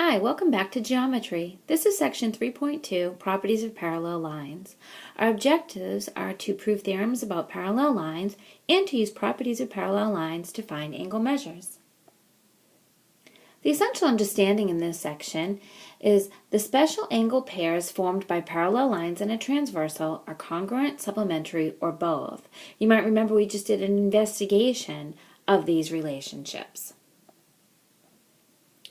Hi, welcome back to Geometry. This is section 3.2, Properties of Parallel Lines. Our objectives are to prove theorems about parallel lines and to use properties of parallel lines to find angle measures. The essential understanding in this section is the special angle pairs formed by parallel lines in a transversal are congruent, supplementary, or both. You might remember we just did an investigation of these relationships.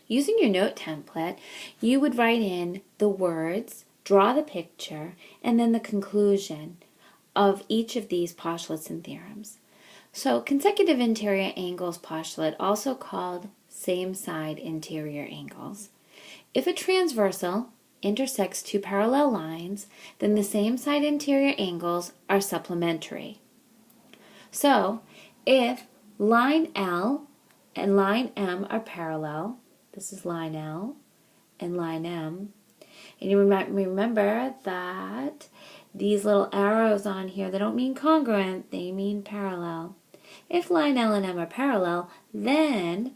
Using your note template, you would write in the words, draw the picture, and then the conclusion of each of these postulates and theorems. So, consecutive interior angles postulate, also called same-side interior angles. If a transversal intersects two parallel lines, then the same-side interior angles are supplementary. So, if line L and line M are parallel, this is line L and line M. And you remember that these little arrows on here, they don't mean congruent, they mean parallel. If line L and M are parallel, then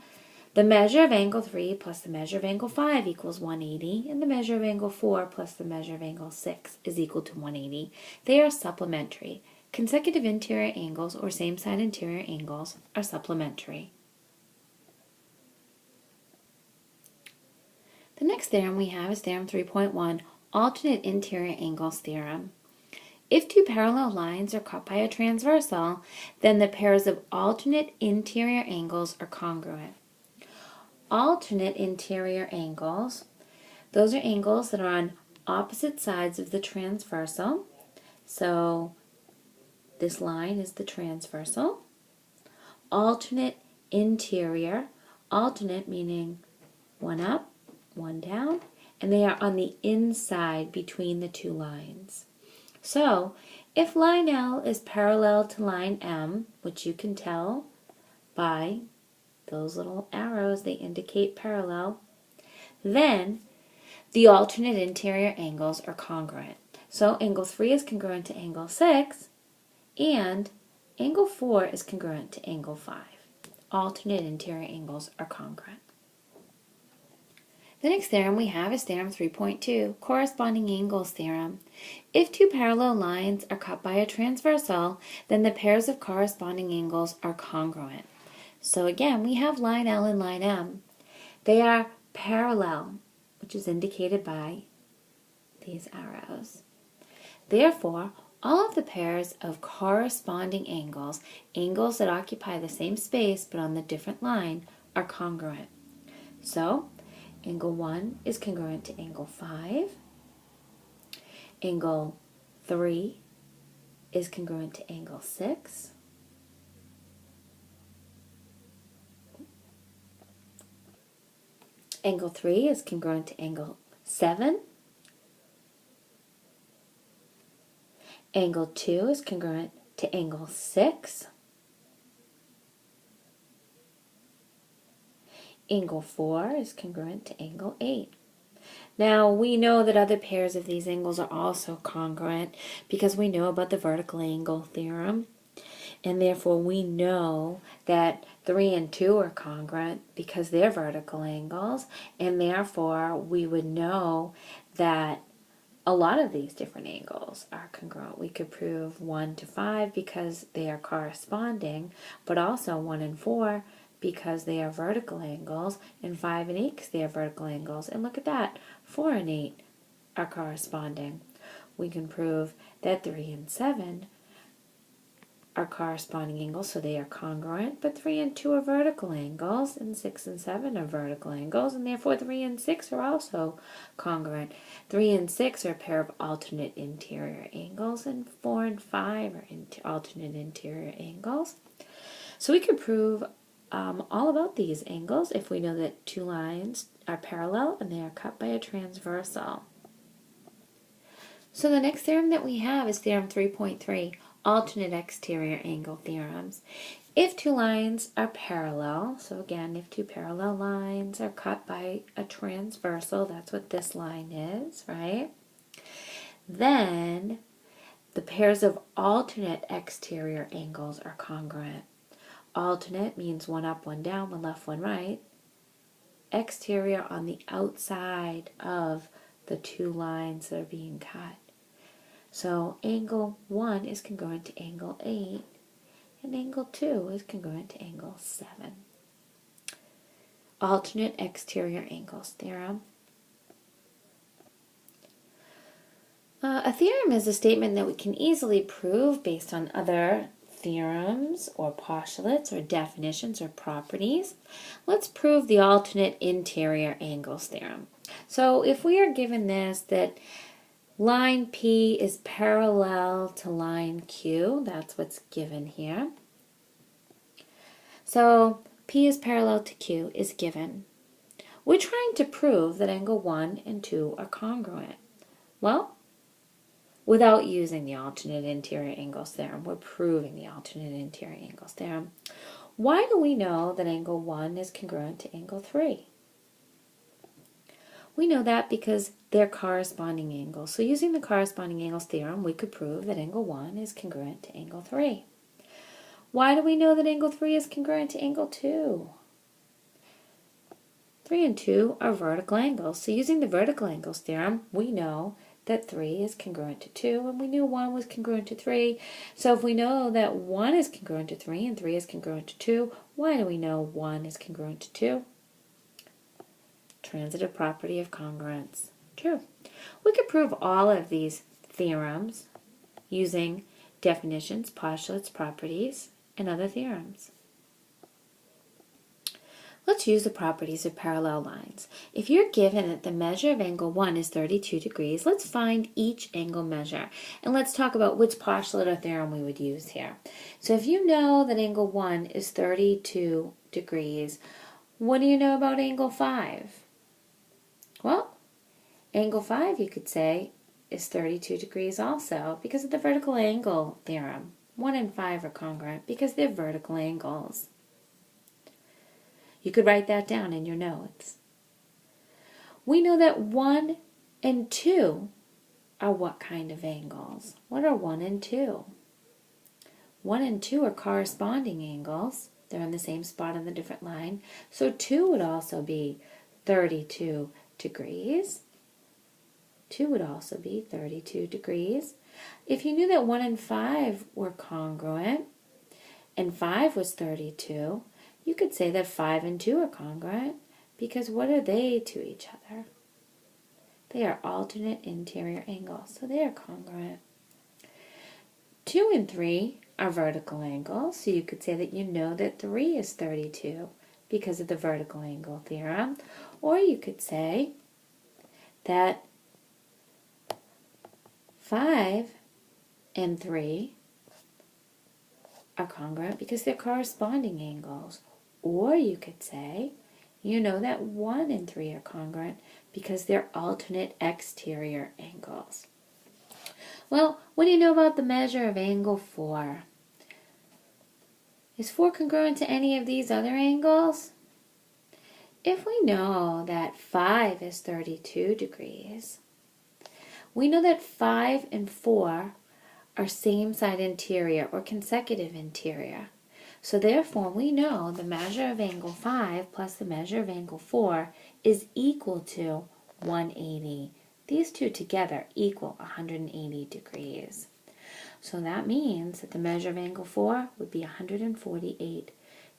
the measure of angle 3 plus the measure of angle 5 equals 180, and the measure of angle 4 plus the measure of angle 6 is equal to 180. They are supplementary. Consecutive interior angles, or same-side interior angles, are supplementary. The next theorem we have is Theorem 3.1, Alternate Interior Angles Theorem. If two parallel lines are cut by a transversal, then the pairs of alternate interior angles are congruent. Alternate interior angles, those are angles that are on opposite sides of the transversal. So this line is the transversal. Alternate interior, alternate meaning one up, one down, and they are on the inside between the two lines. So, if line L is parallel to line M, which you can tell by those little arrows, they indicate parallel, then the alternate interior angles are congruent. So, angle 3 is congruent to angle 6, and angle 4 is congruent to angle 5. Alternate interior angles are congruent. The next theorem we have is Theorem 3.2, Corresponding Angles Theorem. If two parallel lines are cut by a transversal, then the pairs of corresponding angles are congruent. So again, we have line L and line M. They are parallel, which is indicated by these arrows. Therefore, all of the pairs of corresponding angles, angles that occupy the same space but on the different line, are congruent. So, angle 1 is congruent to angle 5. Angle 3 is congruent to angle 6. Angle 3 is congruent to angle 7. Angle 2 is congruent to angle 6. Angle 4 is congruent to angle 8. Now, we know that other pairs of these angles are also congruent because we know about the vertical angle theorem. And therefore, we know that 3 and 2 are congruent because they're vertical angles. And therefore, we would know that a lot of these different angles are congruent. We could prove 1 to 5 because they are corresponding, but also 1 and 4 because they are vertical angles, and 5 and 8 because they are vertical angles. And look at that, 4 and 8 are corresponding. We can prove that 3 and 7 are corresponding angles, so they are congruent, but 3 and 2 are vertical angles, and 6 and 7 are vertical angles, and therefore 3 and 6 are also congruent. 3 and 6 are a pair of alternate interior angles, and 4 and 5 are alternate interior angles. So we could prove all about these angles if we know that two lines are parallel and they are cut by a transversal. So the next theorem that we have is Theorem 3.3, Alternate Exterior Angle Theorems. If two lines are parallel, so again, if two parallel lines are cut by a transversal, that's what this line is, right? Then the pairs of alternate exterior angles are congruent. Alternate means one up, one down, one left, one right. exterior on the outside of the two lines that are being cut. So angle 1 is congruent to angle 8, and angle 2 is congruent to angle 7. Alternate exterior angles theorem. A theorem is a statement that we can easily prove based on other theorems or postulates or definitions or properties. Let's prove the alternate interior angles theorem. So if we are given this, that line P is parallel to line Q, that's what's given here. So P is parallel to Q is given. We're trying to prove that angle 1 and 2 are congruent. Well, without using the alternate interior angles theorem, we're proving the alternate interior angles theorem. Why do we know that angle 1 is congruent to angle 3? We know that because they're corresponding angles. So using the corresponding angles theorem, we could prove that angle 1 is congruent to angle 3. Why do we know that angle 3 is congruent to angle 2? 3 and 2 are vertical angles. So using the vertical angles theorem, we know that 3 is congruent to 2, and we knew 1 was congruent to 3. So if we know that 1 is congruent to 3 and 3 is congruent to 2, why do we know 1 is congruent to 2? Transitive property of congruence. True. We could prove all of these theorems using definitions, postulates, properties, and other theorems. Let's use the properties of parallel lines. If you're given that the measure of angle 1 is 32 degrees, let's find each angle measure. And let's talk about which postulate or theorem we would use here. So if you know that angle 1 is 32 degrees, what do you know about angle 5? Well, angle 5, you could say, is 32 degrees also because of the vertical angle theorem. 1 and 5 are congruent because they're vertical angles. You could write that down in your notes. We know that 1 and 2 are what kind of angles? What are 1 and 2? 1 and 2 are corresponding angles. They're in the same spot on the different line. So 2 would also be 32 degrees. 2 would also be 32 degrees. If you knew that 1 and 5 were congruent, and 5 was 32, you could say that 5 and 2 are congruent, because what are they to each other? They are alternate interior angles, so they are congruent. 2 and 3 are vertical angles, so you could say that you know that 3 is 32 because of the vertical angle theorem, or you could say that 5 and 3 are congruent because they're corresponding angles. Or you could say, you know that 1 and 3 are congruent because they're alternate exterior angles. Well, what do you know about the measure of angle 4? Is 4 congruent to any of these other angles? If we know that 5 is 32 degrees, we know that 5 and 4 are same side interior or consecutive interior. So therefore, we know the measure of angle 5 plus the measure of angle 4 is equal to 180. These two together equal 180 degrees. So that means that the measure of angle 4 would be 148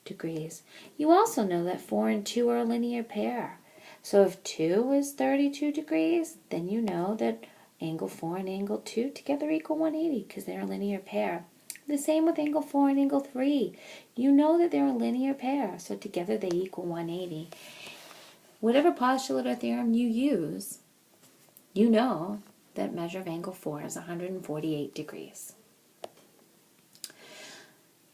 degrees. You also know that 4 and 2 are a linear pair. So if 2 is 32 degrees, then you know that angle 4 and angle 2 together equal 180 because they're a linear pair. The same with angle 4 and angle 3. You know that they're a linear pair, so together they equal 180. Whatever postulate or theorem you use, you know that measure of angle 4 is 148 degrees.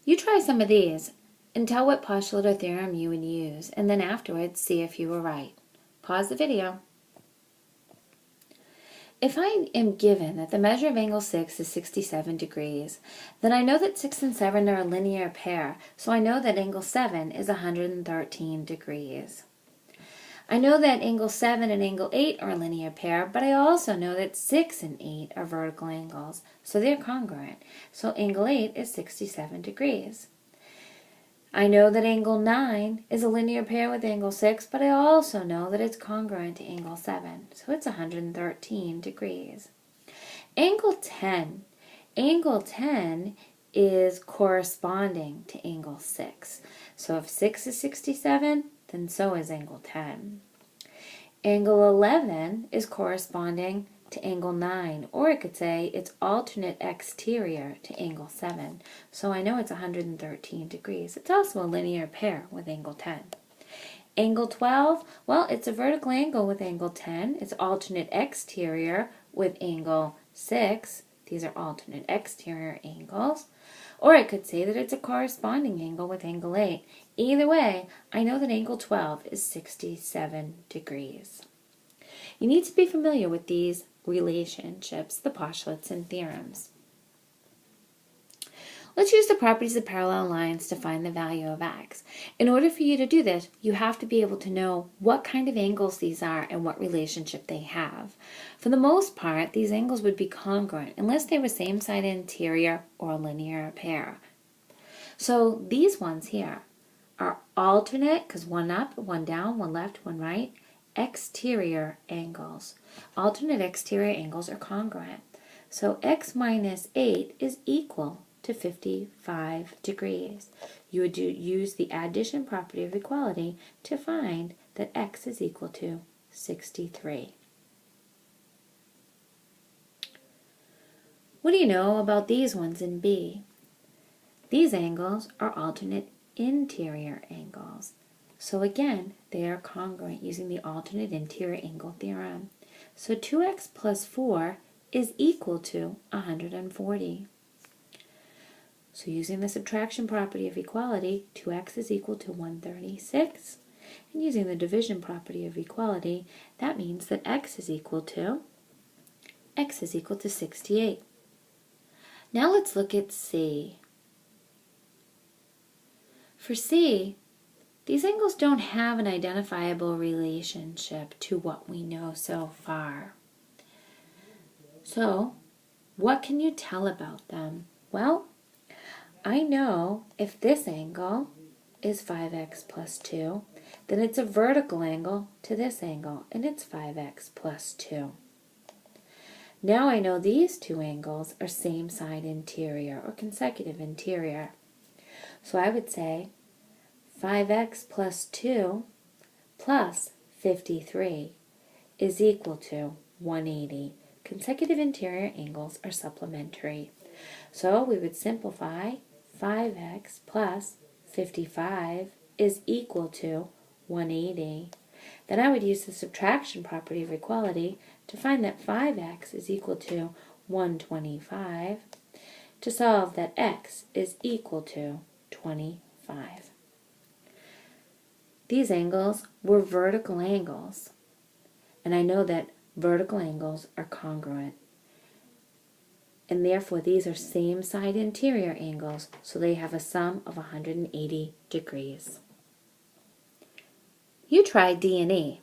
You try some of these and tell what postulate or theorem you would use, and then afterwards see if you were right. Pause the video. If I am given that the measure of angle 6 is 67 degrees, then I know that 6 and 7 are a linear pair, so I know that angle 7 is 113 degrees. I know that angle 7 and angle 8 are a linear pair, but I also know that 6 and 8 are vertical angles, so they're congruent. So angle 8 is 67 degrees. I know that angle 9 is a linear pair with angle 6, but I also know that it's congruent to angle 7, so it's 113 degrees. Angle 10. Angle 10 is corresponding to angle 6. So if 6 is 67, then so is angle 10. Angle 11 is corresponding to angle 9, or I could say it's alternate exterior to angle 7. So I know it's 113 degrees. It's also a linear pair with angle 10. Angle 12, well, it's a vertical angle with angle 10. It's alternate exterior with angle 6. These are alternate exterior angles. Or I could say that it's a corresponding angle with angle 8. Either way, I know that angle 12 is 67 degrees. You need to be familiar with these relationships, the postulates and theorems. Let's use the properties of parallel lines to find the value of x. In order for you to do this, you have to be able to know what kind of angles these are and what relationship they have. For the most part, these angles would be congruent unless they were same side interior or a linear pair. So these ones here are alternate, because one up, one down, one left, one right, exterior angles. Alternate exterior angles are congruent. So x minus 8 is equal to 55 degrees. You would use the addition property of equality to find that x is equal to 63. What do you know about these ones in B? These angles are alternate interior angles. So again, they are congruent using the alternate interior angle theorem. So 2x plus 4 is equal to 140. So using the subtraction property of equality, 2x is equal to 136. And using the division property of equality, that means that x is equal to 68. Now let's look at C. For C, these angles don't have an identifiable relationship to what we know so far. So, what can you tell about them? Well, I know if this angle is 5x plus 2, then it's a vertical angle to this angle, and it's 5x plus 2. Now I know these two angles are same side interior or consecutive interior. So I would say 5x plus 2 plus 53 is equal to 180. Consecutive interior angles are supplementary. So we would simplify 5x plus 55 is equal to 180. Then I would use the subtraction property of equality to find that 5x is equal to 125 to solve that x is equal to 25. These angles were vertical angles, and I know that vertical angles are congruent. And therefore these are same side interior angles, so they have a sum of 180 degrees. You try D and E.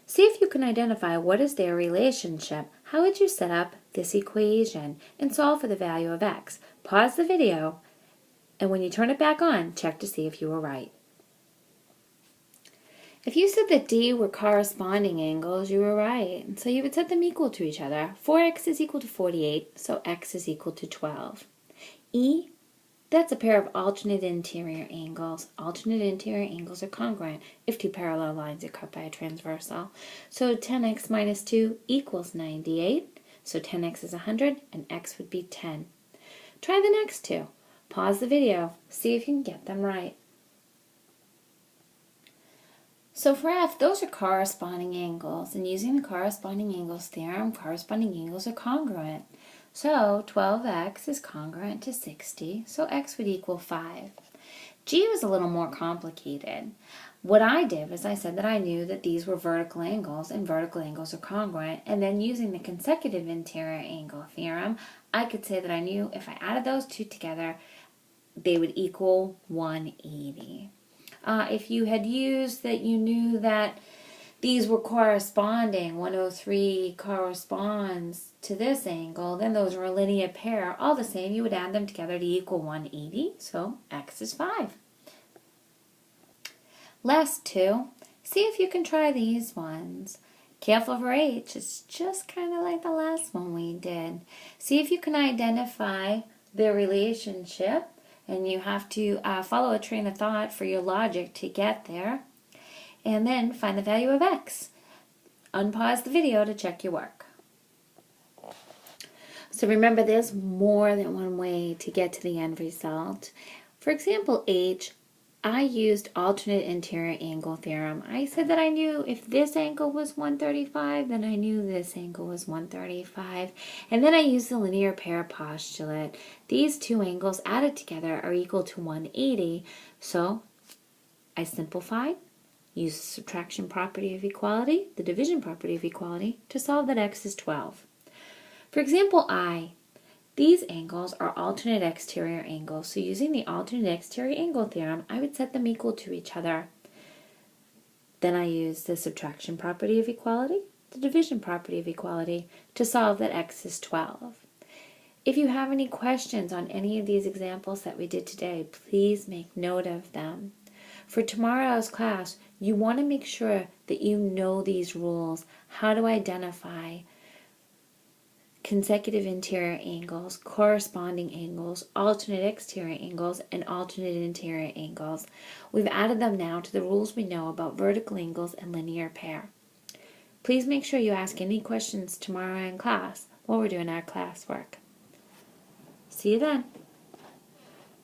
See if you can identify what is their relationship. How would you set up this equation and solve for the value of x? Pause the video, and when you turn it back on, check to see if you were right. If you said that D were corresponding angles, you were right. And so you would set them equal to each other. 4x is equal to 48, so x is equal to 12. E, that's a pair of alternate interior angles. Alternate interior angles are congruent if two parallel lines are cut by a transversal. So 10x minus 2 equals 98. So 10x is 100, and x would be 10. Try the next two. Pause the video. See if you can get them right. So for F, those are corresponding angles, and using the corresponding angles theorem, corresponding angles are congruent. So 12x is congruent to 60, so x would equal 5. G was a little more complicated. What I did was I said that I knew that these were vertical angles, and vertical angles are congruent, and then using the consecutive interior angle theorem, I could say that I knew if I added those two together, they would equal 180. If you had used that you knew that these were corresponding, 103 corresponds to this angle, then those are a linear pair. All the same, you would add them together to equal 180, so x is 5. Last two, see if you can try these ones. Careful for H, it's just kind of like the last one we did. See if you can identify the relationship, and you have to follow a train of thought for your logic to get there. And then find the value of X. Unpause the video to check your work. So remember, there's more than one way to get to the end result. For example, H, I used alternate interior angle theorem. I said that I knew if this angle was 135, then I knew this angle was 135. And then I used the linear pair postulate. These two angles added together are equal to 180. So I simplified, used the subtraction property of equality, the division property of equality, to solve that X is 12. For example, I, these angles are alternate exterior angles, so using the alternate exterior angle theorem, I would set them equal to each other. Then I use the subtraction property of equality, the division property of equality, to solve that X is 12. If you have any questions on any of these examples that we did today, please make note of them. For tomorrow's class, you want to make sure that you know these rules, how to identify consecutive interior angles, corresponding angles, alternate exterior angles, and alternate interior angles. We've added them now to the rules we know about vertical angles and linear pair. Please make sure you ask any questions tomorrow in class while we're doing our classwork. See you then.